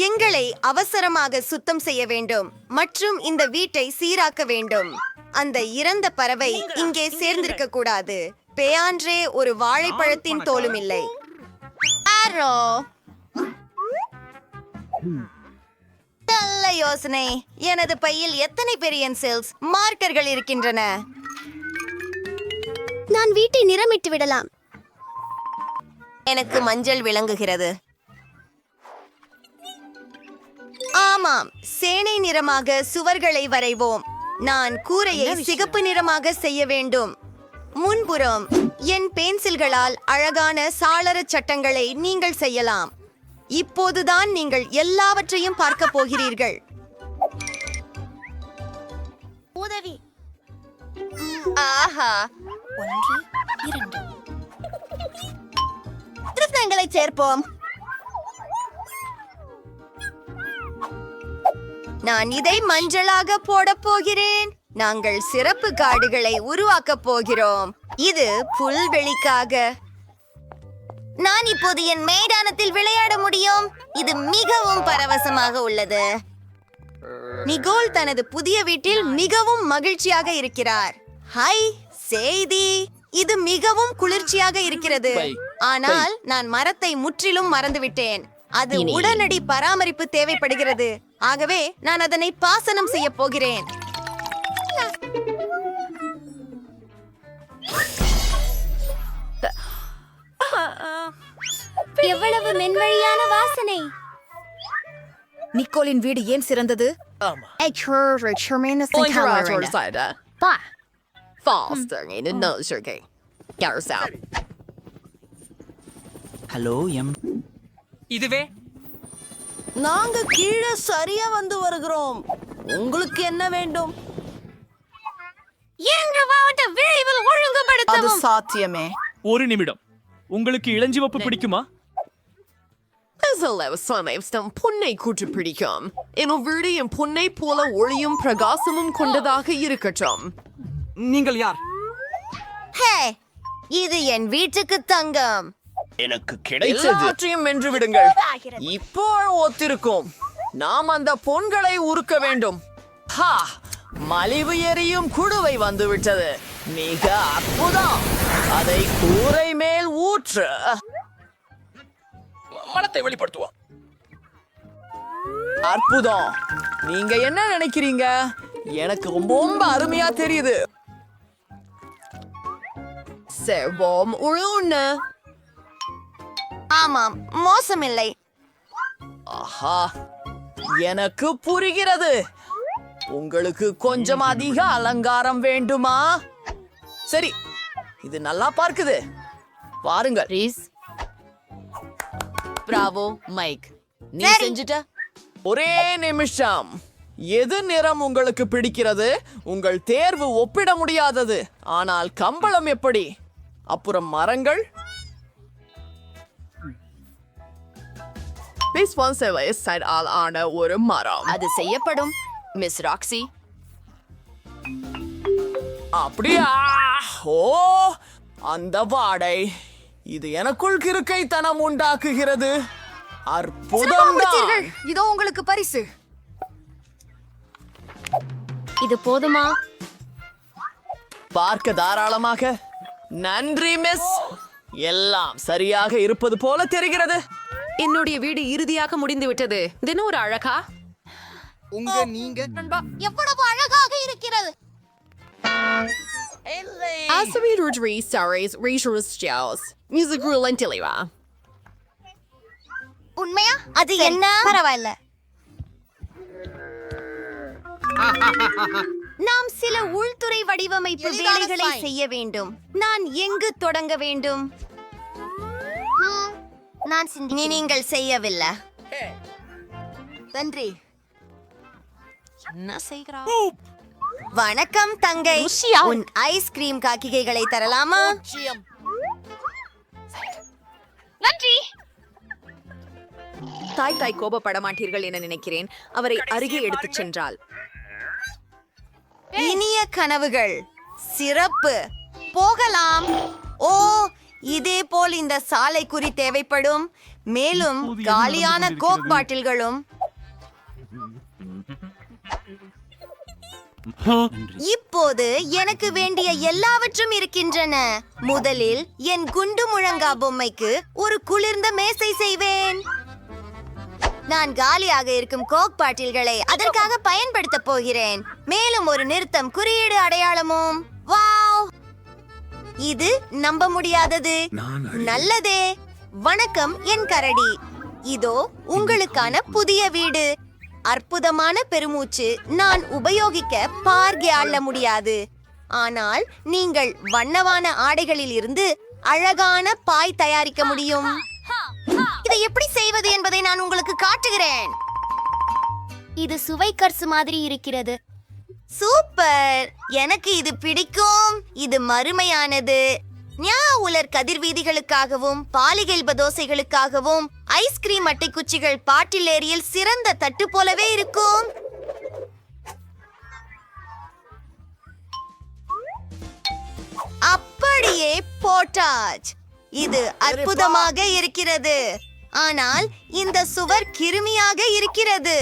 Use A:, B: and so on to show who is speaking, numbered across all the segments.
A: எங்களை அவசரமாக சுத்தம் செய்ய வேண்டும் மற்றும் இந்த வீட்டை சீராக்க வேண்டும். அந்த இறந்த பறவை இங்கே சேர்ந்திருக்க கூடாது. பேயான்றே ஒரு வாழைப்பழத்தின் தோலும் இல்லை. ஆரோ, நல்ல யோசனை. எனது பையில் எத்தனை பெரியன்சில்ஸ் மார்க்கர்கள் இருக்கின்றன?
B: நான் வீட்டை நிறமிட்டு விடலாம்.
A: எனக்கு மஞ்சள் விளங்குகிறது. ஆமாம், சேனை நிறமாக சுவர்களை வரைவோம். நான் கூரையை சிகப்பு நிறமாக செய்ய வேண்டும். முன்புறம் என் பென்சில்களால் அழகான சாளர சட்டங்களை நீங்கள் செய்யலாம். இப்போதுதான் நீங்கள் எல்லாவற்றையும் பார்க்க போகிறீர்கள்.
B: உதவி.
A: ஆஹா,
B: 1 2
A: திருத்தங்களை சேர்ப்போம். நான் இதை மஞ்சளாக போடப் போகிறேன். நாங்கள் சிறப்பு காடுகளை உருவாக்கப் போகிறோம். இது புல்வெளிக்காக. நான் இப்போது என் மைதானத்தில் விளையாட முடியும். இது மிகவும் பரவசமாக உள்ளது. நிகோல் தனது புதிய வீட்டில் மிகவும் மகிழ்ச்சியாக இருக்கிறார். ஹாய், செய்தி. இது மிகவும் குளிர்ச்சியாக இருக்கிறது. ஆனால் நான் மரத்தை முற்றிலும் மறந்துவிட்டேன். அது உடனடி பராமரிப்பு தேவைப்படுகிறது. ஆகவே நான் அதனை பாசனம் செய்ய போகிறேன்.
B: எவ்வளவு மென்வழியான வாசனை.
A: நிக்கோலின் வீடு ஏன் சிறந்தது?
C: Hello M.
D: இதுவே
A: நாங்க கீழே சரியா வந்து வருகிறோம். உங்களுக்கு என்ன வேண்டும்?
B: எங்க வாவட்ட விரைவில்
E: அது
B: ஒழுங்குபடுத்தவும்.
E: சாத்தியமே.
D: ஒரு நிமிடம். உங்களுக்கு இளஞ்சிவப்பு பிடிக்குமா?
F: பொன்னை கூற்று பிடிக்கும். என் வீடு என் பொன்னை போல ஒளியும் பிரகாசமும் கொண்டதாக இருக்கட்டும்.
C: நீங்கள் யார்?
A: ஹே, இது என் வீட்டுக்கு தங்கம்.
D: எனக்கு கிடைச்சது.
F: எல்லாவற்றையும் வென்று விடுங்கள். இப்போ ஒத்திருக்கும். நாம் அந்த பொன்களை உருக்க வேண்டும். ஹா, மலிவு எரியும் குடுவை வந்துவிட்டது. மிக அற்புதம். அதை கூரை மேல் ஊற்று.
D: மனத்தை வெளிப்படுத்துவோம்.
F: அற்புதம். நீங்க என்ன நினைக்கிறீங்க? எனக்கு ரொம்ப அருமையா தெரியுது. செவ்வம் உழுன்னு.
A: ஆமாம், மோசமில்லை.
F: ஆஹா, எனக்கு புரிகிறது. உங்களுக்கு கொஞ்சம் அதிக அலங்காரம் வேண்டுமா? சரி, இது நல்லா பார்க்குது. பாருங்கள்.
G: பிராவோ மைக், நீ
A: சரி.
G: செஞ்சுட்ட.
F: ஒரே நிமிஷம். எது நிறம் உங்களுக்கு பிடிக்கிறது? உங்கள் தேர்வு ஒப்பிட முடியாதது. ஆனால் கம்பளம் எப்படி? அப்புறம் மரங்கள். ஆன ஒரு மரம்.
G: அது செய்யப்படும் மிஸ் ராக்ஸி.
F: அப்படியா? ஓ, அந்த வாடை. இது எனக்குள் கிறுக்கைத்தனம் உண்டாக்குகிறது. அற்புதம்.
A: இதோ உங்களுக்கு பரிசு.
B: இது போதுமா?
F: பார்க்க தாராளமாக. நன்றி மிஸ். எல்லாம் சரியாக இருப்பது போல தெரிகிறது.
G: என்னுடைய வீடு இறுதியாக முடிந்து விட்டது. தினம் ஒரு அழகா.
A: எவ்வளவு அழகாக இருக்கிறது. உண்மையா? அது என்ன? பரவாயில்ல. நாம் சில உள்துறை வடிவமைப்பு வேலைகளை செய்ய வேண்டும். நான் எங்கு தொடங்க வேண்டும்? நீங்கள் செய்யவில்லை. நன்றி.
G: என்ன செய்கிறா?
A: வணக்கம் தங்கை. உன் ஐஸ்கிரீம் காக்கிகைகளை தரலாமா?
B: நன்றி.
G: தாய் கோபப்பட மாட்டீர்கள் என நினைக்கிறேன். அவரை அருகே எடுத்துச் சென்றாள்.
A: இனிய கனவுகள். சிறப்பு. போகலாம். ஓ, இதேபோல் இந்த சாலை குறி தேவைப்படும். மேலும் காலியான கோக் பாட்டில்களும். இப்போது எனக்கு வேண்டிய எல்லாவற்றும் இருக்கின்றன. முதலில் என் குண்டு முழங்கா பொம்மைக்கு ஒரு குளிர்ந்த மேசை செய்வேன். நான் காலியாக இருக்கும் கோக் பாட்டில்களை அதற்காக பயன்படுத்த போகிறேன். மேலும் ஒரு நிறுத்தம் குறியீடு அடையாளமும். வாவ், இது நம்ப முடியாதது. நல்லதே. வணக்கம் என் கரடி. இதோ உங்களுக்கான புதிய வீடு. அற்புதமான பெருமூச்சு. நான் உபயோகிக்க பார்கே அள்ள முடியாது, ஆனால் நீங்கள் வண்ணவான ஆடைகளில் இருந்து அழகான பாய் தயாரிக்க முடியும். இதை எப்படி செய்வது என்பதை நான் உங்களுக்கு காட்டுகிறேன்.
B: இது சுவை கர்சு மாதிரி இருக்கிறது.
A: சூப்பர், எனக்கு இது பிடிக்கும். இது மறுமையானது. ஞா உலர் கதிர்வீதிகளுக்காகவும் பாலிகெல்ப தோசைகளுக்காகவும் ஐஸ்கிரீம் அட்டை குச்சிகள் பாட்டில் ஏரியில் சிறந்த தட்டு போலவே இருக்கும். அப்படியே போட்டாச். இது அற்புதமாக இருக்கிறது. ஆனால் இந்த சுவர் கிருமியாக இருக்கிறது.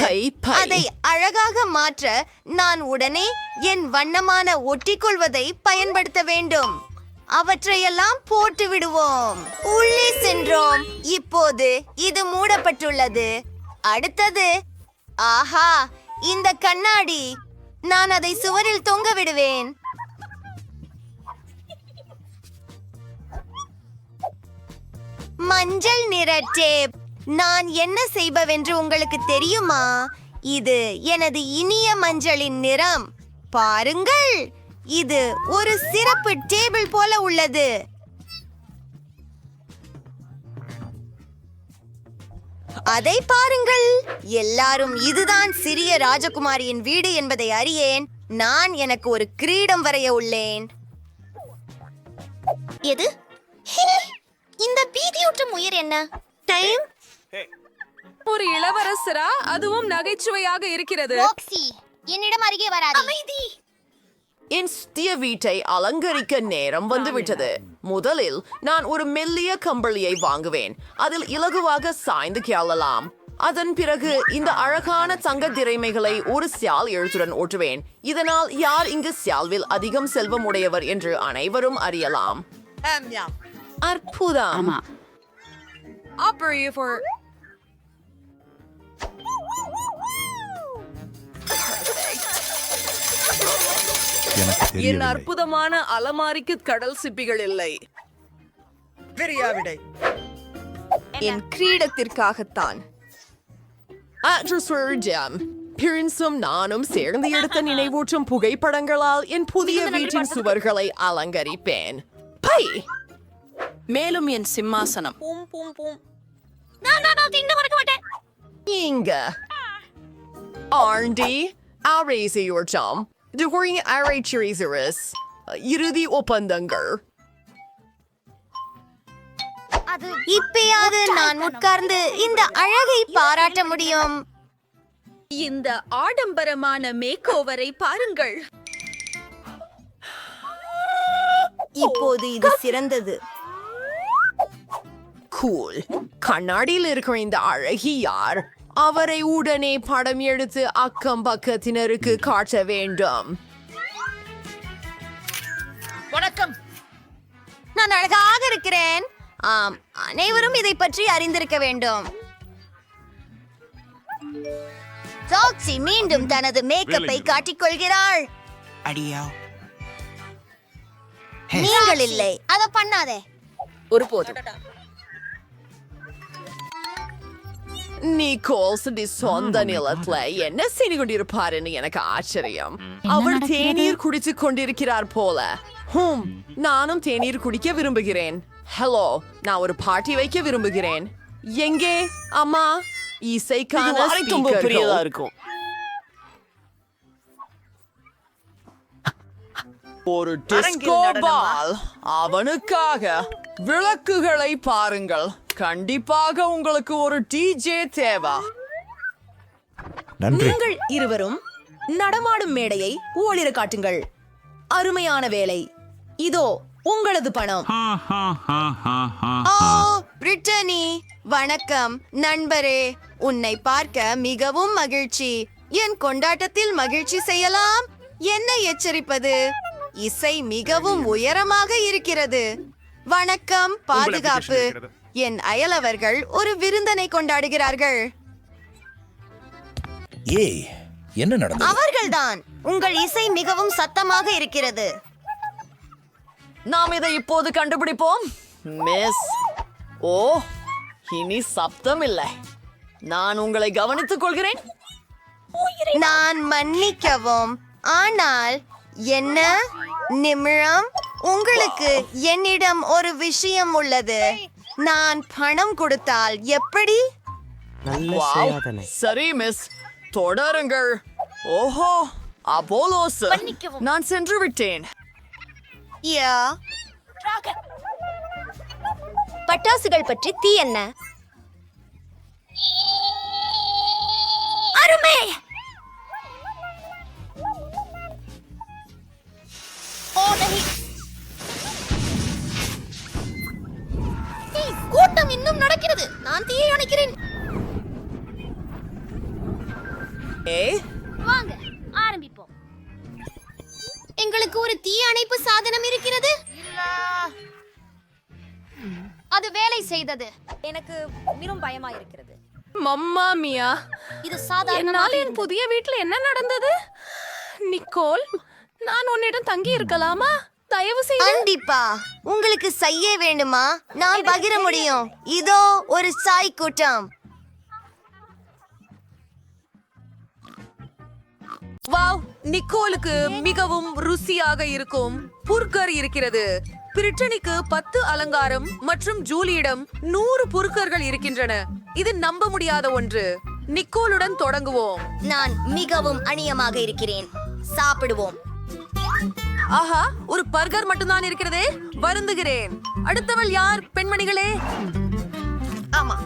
A: அதை அழகாக மாற்ற நான் உடனே என் வண்ணமான ஒட்டிக்கொள்வதை பயன்படுத்த வேண்டும். அவற்றையெல்லாம் போட்டு விடுவோம். உள்ளே சென்றோம். இப்போது இது மூடப்பட்டுள்ளது. அடுத்தது, ஆஹா, இந்த கண்ணாடி. நான் அதை சுவரில் தொங்க விடுவேன். மஞ்சள் நிற டேப். நான் என்ன செய்பவென்று உங்களுக்கு தெரியுமா? இது எனது இனிய மஞ்சளின் நிறம். பாருங்கள், இது ஒரு சிறப்பு டேபிள் போல உள்ளது. அதை பாருங்கள். எல்லாரும் இதுதான் சிறிய ராஜகுமாரியின் வீடு என்பதை அறியேன். நான் எனக்கு ஒரு கிரீடம் வரைய உள்ளேன்.
B: எது? இந்த பீதியூட்டும் உயிர் என்ன?
A: டைம்.
G: ஒரு இளவரசரா? அதுவும் நகைச்சுவையாக இருக்கிறது.
B: ராக்ஸி, என்னிடம் அருகே வராதே. அமைதி.
F: என் சிறிய வீட்டை அலங்கரிக்க நேரம் வந்துவிட்டது. முதலில் நான் ஒரு மெல்லிய கம்பளியை வாங்குவேன். அதில் இலகுவாக சாய்ந்து கேளலாம். அதன் பிறகு இந்த அழகான தங்க திரைமைகளை ஒரு சியால் எழுத்துடன் ஓட்டுவேன். இதனால் யார் இங்கு சியால்வில் அதிகம் செல்வம் உடையவர் என்று அனைவரும் அறியலாம். அற்புதம்.
G: என் அற்புதமான அலமாரிக்கு கடல் சிப்பிகள் இல்லை.
A: என் கிரீடத்திற்காகத்தான்.
F: பிரின்ஸும் நானும் சேர்ந்து எடுத்த நினைவூட்டும் புகைப்படங்களால் என் புதிய வீட்டின் சுவர்களை அலங்கரிப்பேன். பை.
E: மேலும் என் சிம்மாசனம்.
F: இங்க ஆண்டி ஆரேசியோர்ச்சாம் during Arachirisaris இறுதி ஒப்பந்தங்கள்.
A: இப்பயாவது நான் உட்கார்ந்து இந்த அழகை பாராட்ட முடியும்.
G: இந்த ஆடம்பரமான மேக்கோவரை பாருங்கள்.
A: இப்போது இது சிறந்தது.
F: கூல். கண்ணாடியில் இருக்கிற இந்த அழகி யார்? அவரை உடனே படம் எடுத்து அக்கம் பக்கத்தினருக்கு காட்ட வேண்டும்.
E: வணக்கம்.
A: நான் அழகாக இருக்கிறேன். ஆம், அனைவரும் இதை பற்றி அறிந்திருக்க வேண்டும். ராக்ஸி மீண்டும் தனது மேக்கப்பை காட்டிக்கொள்கிறாள்.
C: அடியா.
A: நீங்கள் இல்லை, அதை பண்ணாதே.
G: ஒருபோதும்.
F: நிக்கோல்ஸ் சொந்த நிலத்துல என்ன செய்து கொண்டிருப்பாருன்னு எனக்கு ஆச்சரியம். அவர் தேநீர் குடித்துக் கொண்டிருக்கிறார் போல. நானும் தேநீர் குடிக்க விரும்புகிறேன். ஹலோ, நான் ஒரு பார்ட்டி வைக்க விரும்புகிறேன். எங்கே அம்மா? இசைக்கான
E: பெரியதா இருக்கும்.
F: ஒரு டிஸ்கோ பால். அவனுக்காக விளக்குகளை பாருங்கள். கண்டிப்பாக உங்களுக்கு ஒரு டிஜே தேவை.
H: நீங்கள் இருவரும் நடமாடும் மேடையை ஓளிர காட்டுங்கள். அருமையான வேலை. இதோ
A: உங்களது பணம். ஓ பிரிட்டனி, வணக்கம் நண்பரே. உன்னை பார்க்க மிகவும் மகிழ்ச்சி. என் கொண்டாட்டத்தில் மகிழ்ச்சி செய்யலாம். என்ன எச்சரிப்பது? இசை மிகவும் உயரமாக இருக்கிறது. வணக்கம் பாதுகாப்பு. என் அயலவர்கள் ஒரு விருந்தனை கொண்டாடுகிறார்கள்.
H: ஏய், என்ன நடந்தது?
A: அவர்கள்தான். உங்கள் இசை மிகவும் சத்தமாக இருக்கிறது.
F: நாம் இதை இப்போது கண்டுபிடிப்போம். மிஸ், ஓ, இனி சப்தம் இல்லை. நான் உங்களை கவனித்துக் கொள்கிறேன்.
A: நான் மன்னிக்கவும், ஆனால் என்ன நிமிடம், உங்களுக்கு என்னிடம் ஒரு விஷயம் உள்ளது. நான் பணம் கொடுத்தால் எப்படி?
F: வாவ், சரி மிஸ், தொடருங்கள். ஓஹோ, அப்போலோஸ், நான் சென்று விட்டேன்.
A: யா,
B: பட்டாசுகள் பற்றி தீ என்ன? அருமை. கூட்டம் இன்னும் நடக்கிறது. நான் தீயை அணைக்கிறேன். வாங்க ஆரம்பிப்போம். எங்களுக்கு ஒரு தீ அணைப்பு சாதனம் இருக்கிறது. அது வேலை செய்தது. எனக்கு மிகவும் பயமா இருக்கிறது.
E: மம்மா மியா,
B: இது சாதாரண
E: என்னால் என் புதிய வீட்டில் என்ன நடந்தது? நிக்கோல், நான் உன்னிடம் தங்கி இருக்கலாமா? தயவு செய்து.
A: கண்டிப்பா. உங்களுக்கு செய்ய வேண்டுமா? நான் பகிர முடியும். இதோ ஒரு சாய் கூட்டம்.
G: வாவ், நிக்கோலுக்கு மிகவும் ருசியாக இருக்கும் புர்கர் இருக்கிறது. பிரிட்டனிக்கு 10 அலங்காரம் மற்றும் ஜூலியிடம் 100 புர்கர்கள் இருக்கின்றன. இது நம்ப முடியாத ஒன்று. நிக்கோலுடன் தொடங்குவோம்.
B: நான் மிகவும் அநியமாக இருக்கிறேன். சாப்பிடுவோம்.
G: ஆஹா, ஒரு பர்கர் மட்டும்தான் இருக்கிறதே. வருந்துகிறேன். அடுத்தவள் யார் பெண்மணிகளே?
A: ஆமா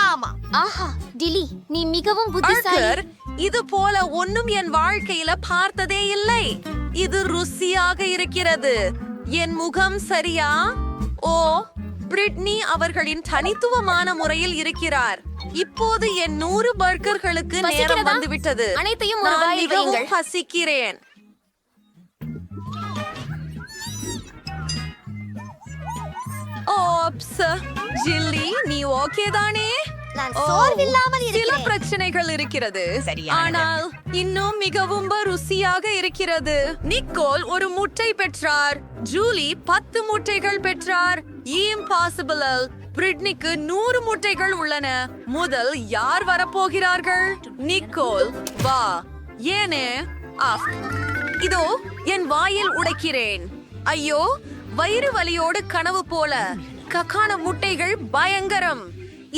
A: ஆமா.
B: ஆஹா டிலி, நீ மிகவும் புத்திசாலி.
G: பர்கர் இது போல ஒன்னும் என் வாழ்க்கையில பார்த்ததே இல்லை. இது ருசியாக இருக்கிறது. என் முகம் சரியா? ஓ, பிரிட்னி அவர்களின் தனித்துவமான முறையில் இருக்கிறார். இப்போது என் 100 பர்கர்களுக்கு நேரம்
B: பசிக்கிறதா?
G: வந்துவிட்டது.
B: அனைத்தையும் ஒரு
G: நான்
B: வாயில்
G: மிகவும்
B: வையுங்கள்.
G: பசிக்கிறேன். ஓப்ஸ், ஜில்லி, நீ ஓகே தானே?
B: நான்
G: ஓ,
B: சோர்வில்லாமல்
G: சில
B: இருக்கிறேன்.
G: பிரச்சனைகள் இருக்கிறது. ஆனால் இன்னும் மிகவும் ருசியாக இருக்கிறது. நிக்கோல் ஒரு முட்டை பெற்றார். ஜூலி 10 முட்டைகள் பெற்றார். இம்பாசிபிள். பிரிட்னிக்கு 100 முட்டைகள் உள்ளன. முதல் யார் வரப்போகிறார்கள்? நிக்கோல், வா. ஏனே ஆஃப். இதோ என் வாயில் உடைக்கிறேன். ஐயோ, வயிறு வலியோடு கனவு போல. கக்கான முட்டைகள் பயங்கரம்.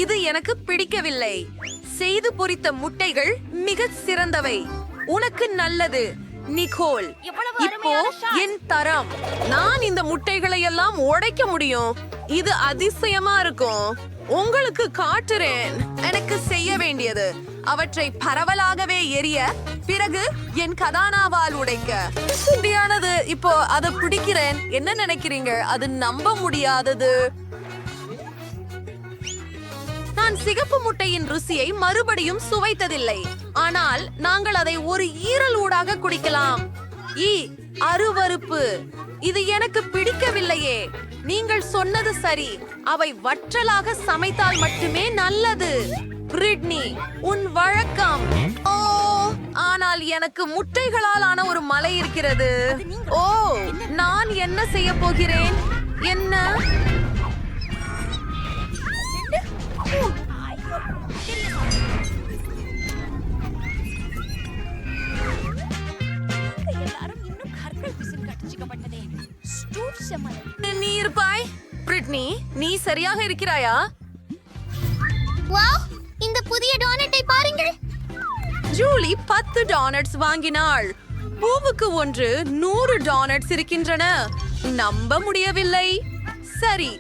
G: இது எனக்கு பிடிக்கவில்லை. செய்து பொரித்த முட்டைகள் மிக சிறந்தவை. உனக்கு நல்லது நிக்கோல். இப்போ என் தரம். நான் இந்த முட்டைகளை எல்லாம் உடைக்க முடியும். இது அதிசயமா இருக்கும். உங்களுக்கு காட்டுறேன். எனக்கு செய்ய வேண்டியது அவற்றை பரவலாகவே எரிய, பிறகு என் கதானாவால் உடைக்க. சரியானது. இப்போ அதை பிடிக்கிறேன். என்ன நினைக்கிறீங்க? அது நம்ப முடியாதது. நான் சிகப்பு முட்டையின் ருசியை மறுபடியும் சுவைத்ததில்லை. ஆனால் நாங்கள் அதை ஒரு ஈரல் ஊடாக குடிக்கலாம். அருவருப்பு. இது எனக்கு பிடிக்கவில்லையே. நீங்கள் சொன்னது சரி. அவை வற்றலாக சமைத்தால் மட்டுமே நல்லது. பிரிட்னி, உன் வழக்கம். ஓ, ஆனால் எனக்கு முட்டைகளால் ஆன ஒரு மலை இருக்கிறது. ஓ, நான் என்ன செய்ய போகிறேன்? என்ன? நீ இருப்பாய். பிரிட்னி, நீ சரியாக இருக்கிறாயா?
B: வாவ், இந்த புதிய டோனட்டை பாருங்கள்.
G: ஜூலி 10 டோனட்ஸ் வாங்கினாள். பூவுக்கு ஒன்று 100 டோனட்ஸ் இருக்கின்றன. நம்ப முடியவில்லை. சரி,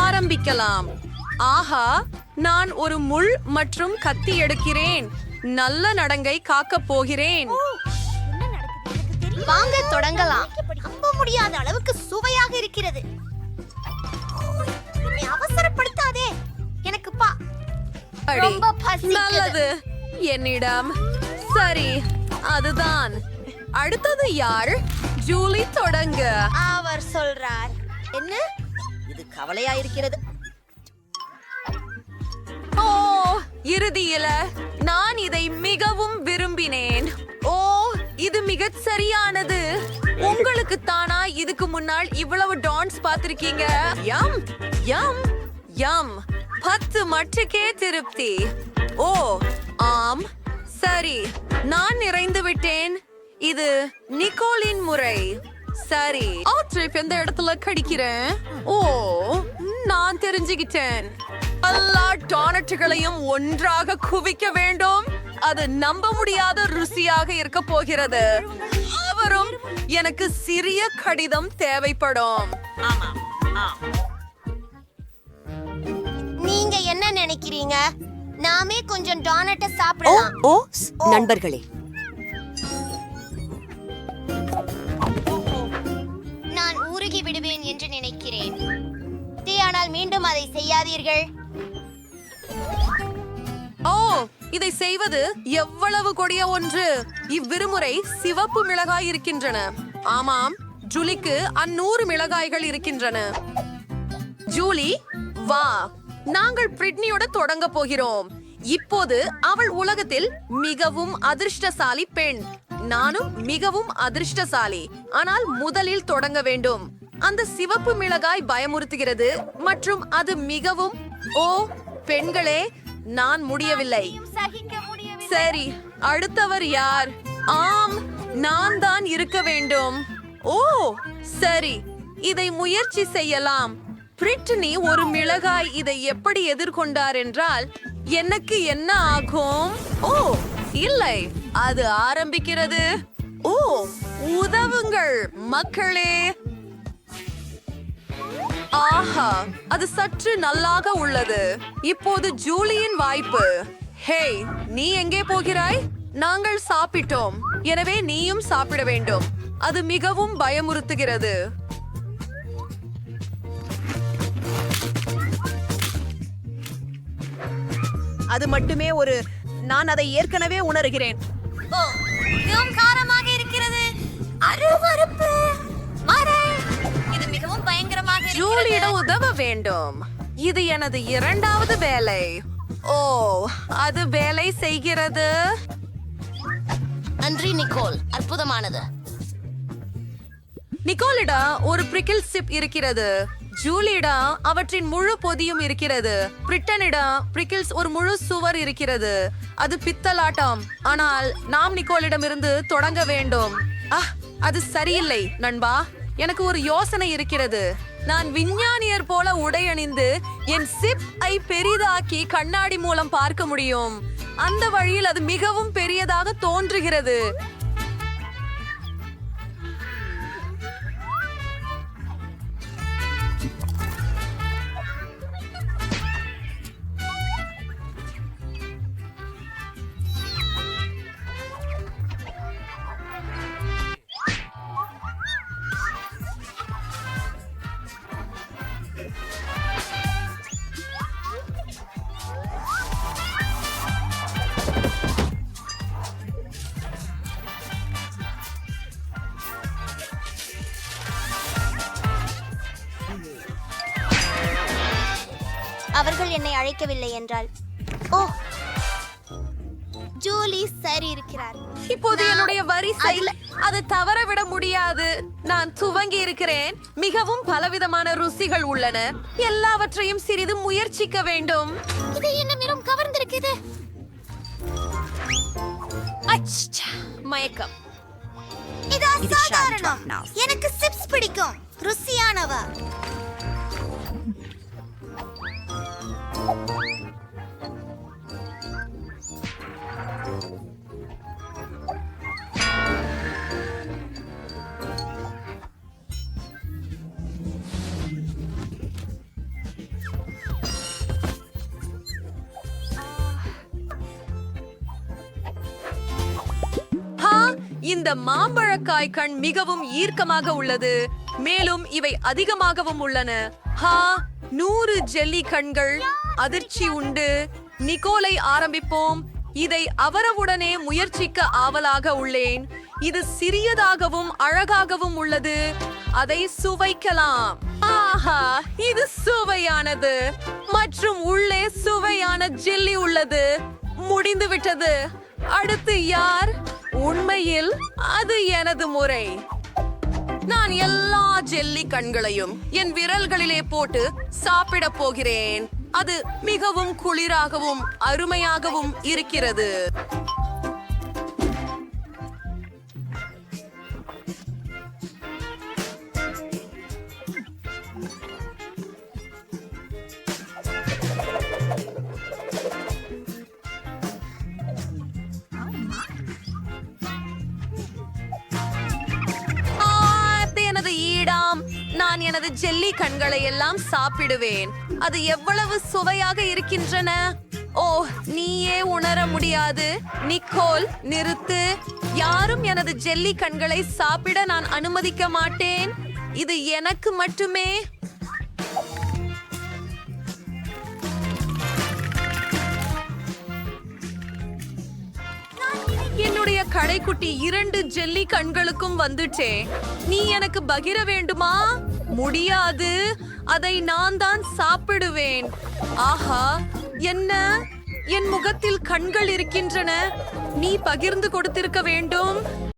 G: ஆரம்பிக்கலாம். ஆஹா, நான் ஒரு முள் மற்றும் கத்தி எடுக்கிறேன். நல்ல நடங்கை காக்கப் போகிறேன்.
B: வாங்க தொடங்கலாம். நம்ப முடியாத அளவுக்கு சுவையாக இருக்கிறது.
A: அவசரப்படுத்தாதே. எனக்கு
G: அடி.
B: ரொம்ப பசிக்குது.
G: நல்லது. என்னிடம் சரி, அதுதான். அடுத்தது யார்? ஜூலி, தொடங்க.
A: அவர் சொல்றார். என்ன? இது கவலையா இருக்கிறது.
G: ஓ, இறுதியில நான் இதை மிகவும் விரும்பினேன். ஓ, இது மிகச் சரியானது. உங்களுக்கு தானா இதுக்கு முன்னால் இவ்வளவு டான்ஸ் பார்த்திருக்கீங்க? யம் யம் யம். 10 மட்டுக்கே திருப்தி. ஓ ஆம், சரி, நான் நிறைந்து விட்டேன். இது நிக்கோலின் முறை. சரி, ட்ரிப் எந்த இடத்துல கடிக்கிறேன்? ஓ, நான் தெரிஞ்சுக்கிட்டேன். எல்லா டோனட்டுகளையும் ஒன்றாக குவிக்க வேண்டும். அது நம்ப முடியாத ருசியாக இருக்க போகிறது. அவரும் எனக்கு சிறிய கடிதம் தேவைப்படும்.
A: நீங்க என்ன நினைக்கிறீங்க? நாமே கொஞ்சம் டோனட்டை சாப்பிடலாம்.
I: ஓ நண்பர்களே,
A: நான் உருகி விடுவேன் என்று நினைக்கிறேன். ஆனால் மீண்டும் அதை செய்யாதீர்கள்.
G: ஓ, இதை செய்வது எவ்வளவு கொடிய ஒன்று. இவ்விருமுறை சிவப்பு மிளகாய் இருக்கின்றன. ஆமாம், ஜூலிக்கு 100 மிளகாய்கள் இருக்கின்றன. ஜூலி, வா, நாங்கள் பிரிட்னியோட தொடங்க போகிறோம். இப்போது அவள் உலகத்தில் மிகவும் அதிர்ஷ்டசாலி பெண். நானும் மிகவும் அதிர்ஷ்டசாலி. ஆனால் முதலில் தொடங்க வேண்டும். அந்த சிவப்பு மிளகாய் பயமுறுத்துகிறது மற்றும் அது மிகவும்... ஓ பெண்களே, நான் முடியவில்லை. சரி, அடுத்தவர் யார்? ஆம், நான் தான் இருக்க வேண்டும். ஓ சரி, இதை முயற்சி செய்யலாம். பிரிட்னி ஒரு மிளகாய் இதை எப்படி எதிர்கொண்டார் என்றால் எனக்கு என்ன ஆகும்? ஓ இல்லை, அது ஆரம்பிக்கிறது. ஓ, உதவுங்கள் மக்களே. ஆஹா, அது சற்று நல்லாக உள்ளது. இப்போது ஜூலியின் வாய்ப்பு. ஹே, நீ எங்கே போகிறாய்? நாங்கள் சாப்பிட்டோம், எனவே நீயும் சாப்பிட வேண்டும். அது மிகவும் பயமுறுத்துகிறது.
I: அது மட்டுமே நான் அதை ஏற்கனவே உணர்கிறேன்.
A: ஓ, மிகவும் காரமாக இருக்கிறது. அருவருப்பு. மாறே, இது மிகவும் பயங்கரமாக இருக்கிறது.
G: ஜூலியிடம் உதவ வேண்டும். இது எனது 2வது வேலை. ஓ, அது வேலை செய்கிறது.
A: நன்றி நிக்கோல், அற்புதமானது.
G: நிக்கோலிடம் ஒரு பிரிக்கிள் சிப் இருக்கிறது. ஜூலியிடம் அவற்றின் முழு பொதியும் இருக்கிறது. பிரிட்டனிடம் பிரிக்கிள்ஸ் ஒரு முழு சுவர் இருக்கிறது. அது பித்தலாட்டம். ஆனால் நாம் நிக்கோலிடமிருந்து தொடங்க வேண்டும். அது சரியில்லை நண்பா. எனக்கு ஒரு யோசனை இருக்கிறது. நான் விஞ்ஞானியர் போல உடை அணிந்து என் சிப் ஐ பெரிதாக்கி கண்ணாடி மூலம் பார்க்க முடியும். அந்த வழியில் அது மிகவும் பெரியதாக தோன்றுகிறது.
A: அவர்கள் என்னை அழைக்கவில்லை என்றால், ஓ, ஜூலி சரி இருக்கிறார்.
G: இப்போது என்னுடைய வரிசை அது தவற விட முடியாது. நான் துவங்கி இருக்கிறேன். மிகவும் பலவிதமான ருசிகள் உள்ளன. எல்லாவற்றையும் சிறிது முயற்சிக்க வேண்டும்.
A: இது என்ன மிகவும் கவர்ந்திருக்குது.
G: மயக்கம்.
A: இது அசாதாரணம். எனக்கு சிப்ஸ் பிடிக்கும். ருசியானவ.
G: இந்த மாம்பழக்காய் கண் மிகவும் ஈர்க்கமாக உள்ளது. மேலும் இவை அதிகமாகவும் உள்ளன. 100 ஜெல்லி கண்கள். அதிர்ச்சி உண்டு. நிக்கோலை ஆரம்பிப்போம். இதை அவரவுடனே முயற்சிக்க ஆவலாக உள்ளேன். இது சிறியதாகவும் அழகாகவும் உள்ளது. அதை சுவைக்கலாம். ஆஹா, இது சுவையானது மற்றும் உள்ளே சுவையான ஜெல்லி உள்ளது. முடிந்து விட்டது. அடுத்து யார்? உண்மையில் அது எனது முறை. நான் எல்லா ஜெல்லி கண்களையும் என் விரல்களிலே போட்டு சாப்பிட போகிறேன். அது மிகவும் குளிராகவும் அருமையாகவும் இருக்கிறது. எனது ஈடாம். நான் எனது ஜெல்லி கண்களை எல்லாம் சாப்பிடுவேன். அது எவ்வளவு சுவையாக இருக்கின்றன. ஓ, நீயே உணர முடியாது. நிக்கோல், நிறுத்து. யாரும் எனது ஜெல்லி கண்களை சாப்பிட நான் அனுமதிக்க மாட்டேன். இது எனக்கு மட்டுமே. என்னுடைய கடைக்குட்டி 2 ஜெல்லி கண்களுக்கும் வந்துட்டே. நீ எனக்கு பகிர வேண்டுமா? முடியாது. அதை நான் தான் சாப்பிடுவேன். ஆஹா, என்ன? என் முகத்தில் கண்கள் இருக்கின்றன. நீ பகிர்ந்து கொடுத்திருக்க வேண்டும்.